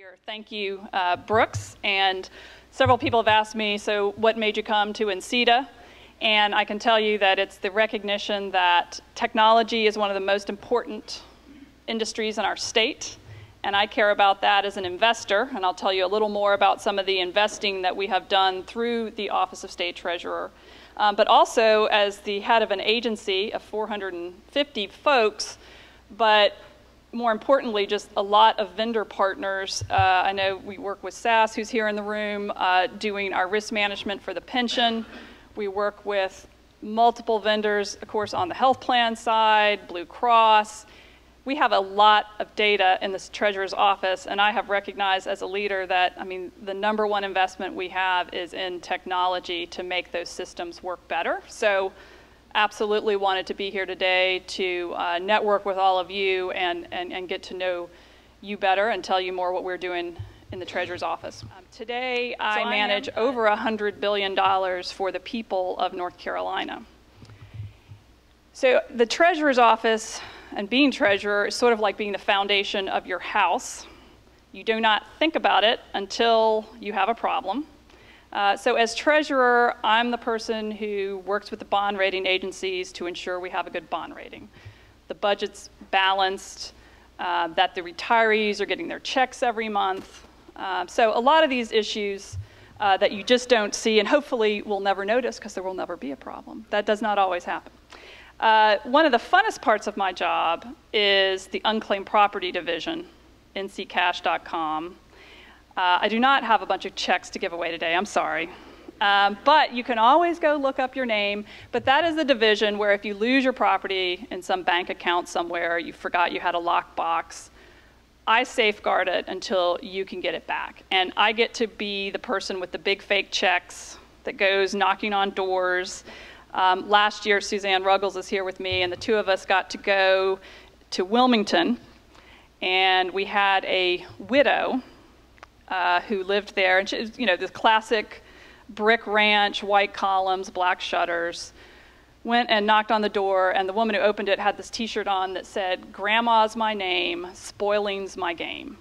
here. Thank you, Brooks. And several people have asked me, so what made you come to NCETA? And I can tell you that it's the recognition that technology is one of the most important industries in our state. And I care about that as an investor. And I'll tell you a little more about some of the investing that we have done through the Office of State Treasurer. But also as the head of an agency of 450 folks, but more importantly, just a lot of vendor partners. I know we work with SAS, who's here in the room, doing our risk management for the pension. We work with multiple vendors, of course, on the health plan side, Blue Cross. We have a lot of data in this Treasurer's office, and I have recognized as a leader that, I mean, the #1 investment we have is in technology to make those systems work better. So absolutely wanted to be here today to network with all of you and get to know you better and tell you more what we're doing in the Treasurer's office. Today, I manage over $100 billion for the people of North Carolina. So the Treasurer's office and being treasurer is sort of like being the foundation of your house. You do not think about it until you have a problem. So as treasurer, I'm the person who works with the bond rating agencies to ensure we have a good bond rating. The budget's balanced, that the retirees are getting their checks every month. So a lot of these issues that you just don't see and hopefully will never notice because there will never be a problem. That does not always happen. One of the funnest parts of my job is the unclaimed property division, nccash.com. I do not have a bunch of checks to give away today, I'm sorry. But you can always go look up your name. But that is the division where if you lose your property in some bank account somewhere, you forgot you had a lockbox, I safeguard it until you can get it back. And I get to be the person with the big fake checks that goes knocking on doors. Last year, Suzanne Ruggles is here with me, and the two of us got to go to Wilmington, and we had a widow who lived there, and she was, you know, this classic brick ranch, white columns, black shutters. Went and knocked on the door, and the woman who opened it had this T-shirt on that said, "Grandma's my name, spoiling's my game."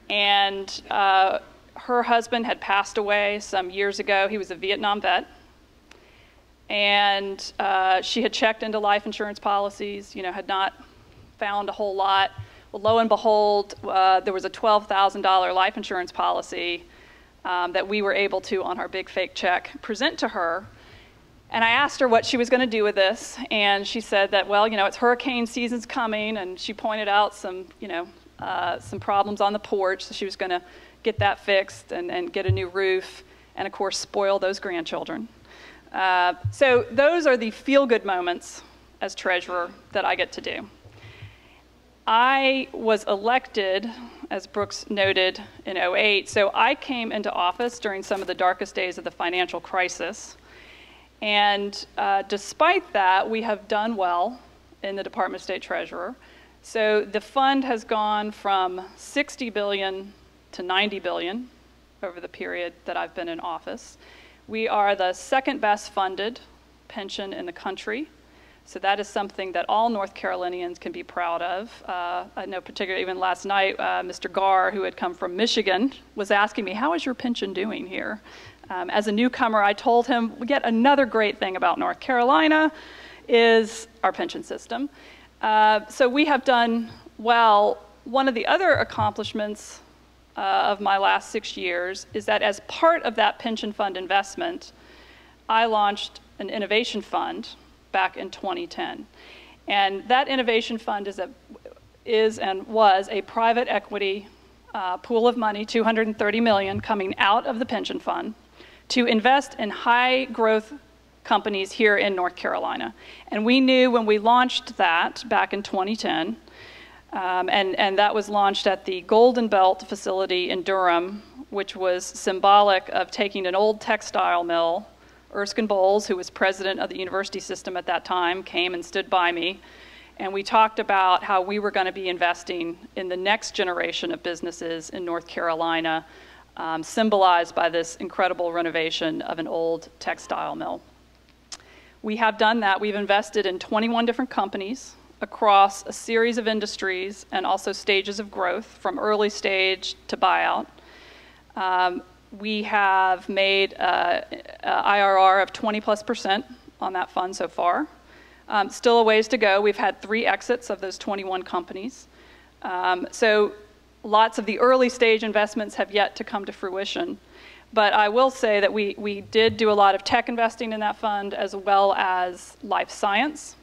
And her husband had passed away some years ago. He was a Vietnam vet. And she had checked into life insurance policies, you know, had not found a whole lot. Well, lo and behold, there was a $12,000 life insurance policy that we were able to, on our big fake check, present to her. And I asked her what she was going to do with this, and she said that, well, you know, it's hurricane season's coming, and she pointed out some, you know, some problems on the porch, so she was going to get that fixed and get a new roof, and of course spoil those grandchildren. So those are the feel-good moments as treasurer that I get to do. I was elected, as Brooks noted, in '08, so I came into office during some of the darkest days of the financial crisis. And despite that, we have done well in the Department of State Treasurer. So the fund has gone from $60 billion to $90 billion over the period that I've been in office. We are the second best funded pension in the country. So that is something that all North Carolinians can be proud of. I know particularly even last night, Mr. Garr, who had come from Michigan, was asking me, how is your pension doing here? As a newcomer, I told him, yet another great thing about North Carolina is our pension system. So we have done well. One of the other accomplishments of my last 6 years is that as part of that pension fund investment, I launched an innovation fund back in 2010. And that innovation fund is and was a private equity pool of money, $230 million, coming out of the pension fund to invest in high growth companies here in North Carolina. And we knew when we launched that back in 2010, and that was launched at the Golden Belt facility in Durham, which was symbolic of taking an old textile mill. Erskine Bowles, who was president of the university system at that time, came and stood by me, and we talked about how we were going to be investing in the next generation of businesses in North Carolina, symbolized by this incredible renovation of an old textile mill. We have done that. We've invested in 21 different companies across a series of industries and also stages of growth, from early stage to buyout. We have made an IRR of 20+% on that fund so far. Still a ways to go. We've had 3 exits of those 21 companies. So lots of the early stage investments have yet to come to fruition. But I will say that we did do a lot of tech investing in that fund, as well as life science.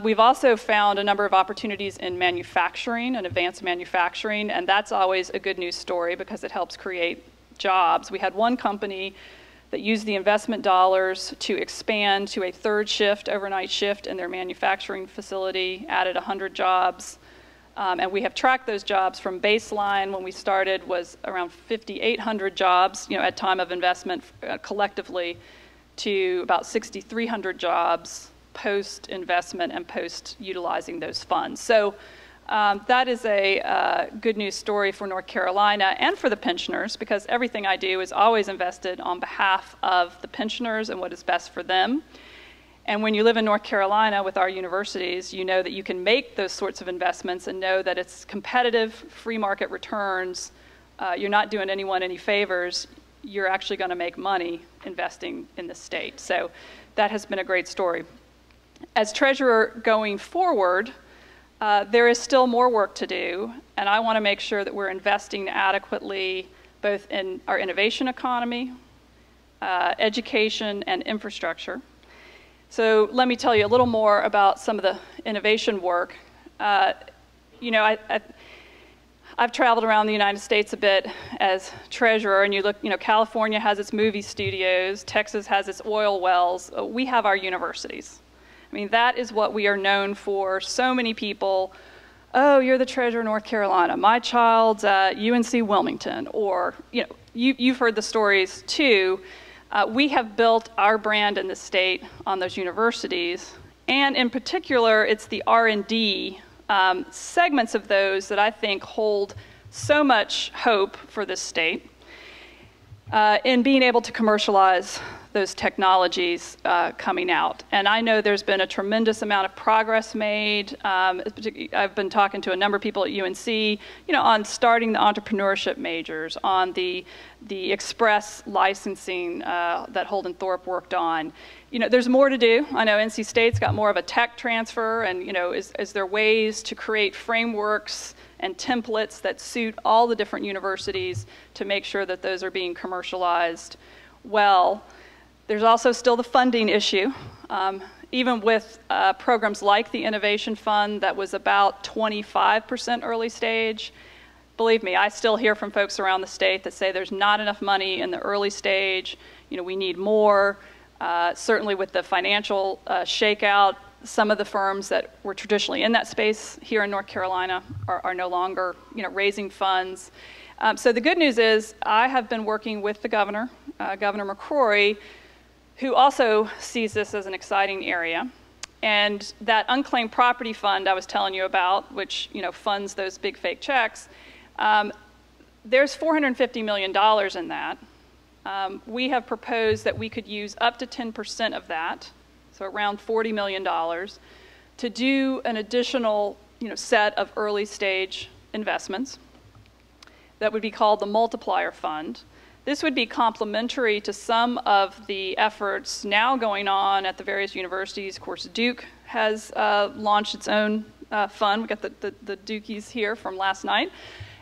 We've also found a number of opportunities in manufacturing and advanced manufacturing, and that's always a good news story because it helps create jobs. We had one company that used the investment dollars to expand to a 3rd shift, overnight shift in their manufacturing facility, added 100 jobs. And we have tracked those jobs from baseline when we started was around 5,800 jobs, at time of investment collectively, to about 6,300 jobs post-investment and post-utilizing those funds. So that is a good news story for North Carolina and for the pensioners, because everything I do is always invested on behalf of the pensioners and what is best for them. And when you live in North Carolina with our universities, you know that you can make those sorts of investments and know that it's competitive, free market returns. You're not doing anyone any favors. You're actually going to make money investing in the state. So that has been a great story. As treasurer going forward, there is still more work to do, and I want to make sure that we're investing adequately both in our innovation economy, education, and infrastructure. So let me tell you a little more about some of the innovation work. I've traveled around the United States a bit as treasurer, and you look, California has its movie studios, Texas has its oil wells, we have our universities. I mean, that is what we are known for. So many people, oh, you're the treasurer of North Carolina. My child's at UNC Wilmington, or, you've heard the stories too. We have built our brand in the state on those universities, and in particular, it's the R&D segments of those that I think hold so much hope for this state in being able to commercialize those technologies coming out. And I know there's been a tremendous amount of progress made. I've been talking to a number of people at UNC, on starting the entrepreneurship majors, on the express licensing that Holden Thorpe worked on. There's more to do. I know NC State's got more of a tech transfer, and is there ways to create frameworks and templates that suit all the different universities to make sure that those are being commercialized well. There's also still the funding issue. Even with programs like the Innovation Fund that was about 25% early stage, believe me, I still hear from folks around the state that say there's not enough money in the early stage. We need more. Certainly with the financial shakeout, some of the firms that were traditionally in that space here in North Carolina are no longer raising funds. So the good news is I have been working with the governor, Governor McCrory, who also sees this as an exciting area. And that unclaimed property fund I was telling you about, which funds those big fake checks, there's $450 million in that. We have proposed that we could use up to 10% of that, so around $40 million, to do an additional set of early stage investments that would be called the multiplier fund. This would be complementary to some of the efforts now going on at the various universities. Of course, Duke has launched its own fund. We got the Dukies here from last night.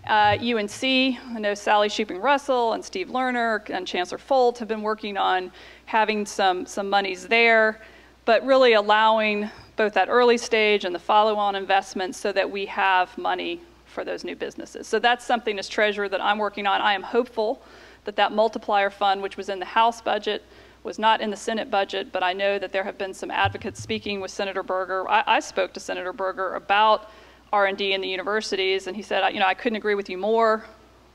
UNC, I know Sally Shuping-Russell and Steve Lerner and Chancellor Folt have been working on having some monies there, but really allowing both that early stage and the follow-on investments so that we have money for those new businesses. So that's something as treasurer that I'm working on. I am hopeful that that multiplier fund, which was in the House budget, was not in the Senate budget, but I know that there have been some advocates speaking with Senator Berger. I spoke to Senator Berger about R&D in the universities, and he said, I couldn't agree with you more.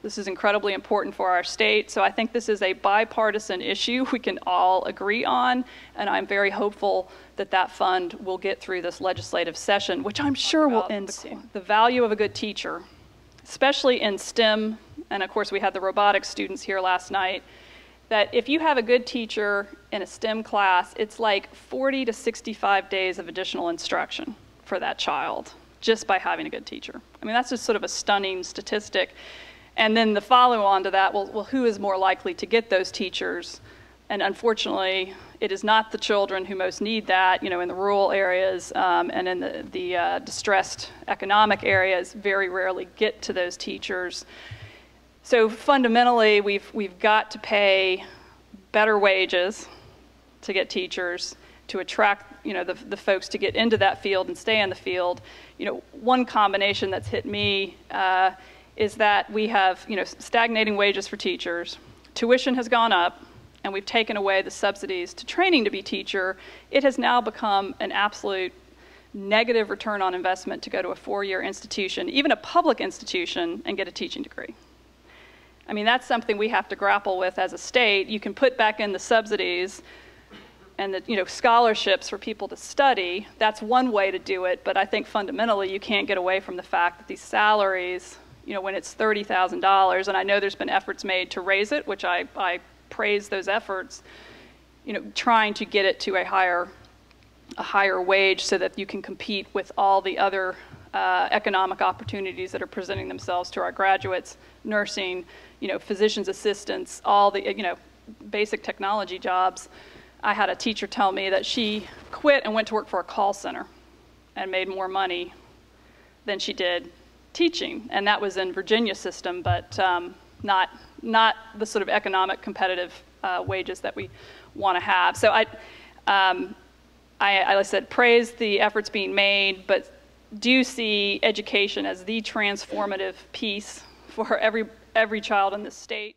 This is incredibly important for our state. So I think this is a bipartisan issue we can all agree on, and I'm very hopeful that that fund will get through this legislative session, which I'm sure will end soon. The value of a good teacher, especially in STEM, and of course we had the robotics students here last night, that if you have a good teacher in a STEM class, it's like 40 to 65 days of additional instruction. for that child just by having a good teacher. I mean, that's just sort of a stunning statistic. And then the follow-on to that, well, who is more likely to get those teachers? And unfortunately, it is not the children who most need that, you know, in the rural areas and in the distressed economic areas, very rarely get to those teachers. So fundamentally, we've got to pay better wages to get teachers, to attract, you know, the folks to get into that field and stay in the field. You know, one combination that's hit me is that we have, you know, stagnating wages for teachers. Tuition has gone up, and we've taken away the subsidies to training to be teacher. It has now become an absolute negative return on investment to go to a 4-year institution, even a public institution, and get a teaching degree. I mean, that's something we have to grapple with as a state. You can put back in the subsidies and the, you know, scholarships for people to study. That's one way to do it, but I think fundamentally you can't get away from the fact that these salaries, you know, when it's $30,000, and I know there's been efforts made to raise it, which I praise those efforts, you know, trying to get it to a higher wage so that you can compete with all the other economic opportunities that are presenting themselves to our graduates, nursing, you know, physician's assistants, all the, you know, basic technology jobs. I had a teacher tell me that she quit and went to work for a call center and made more money than she did teaching, and that was in Virginia's system, but not the sort of economic competitive wages that we want to have. So I said, praise the efforts being made, but do see education as the transformative piece for every child in this state.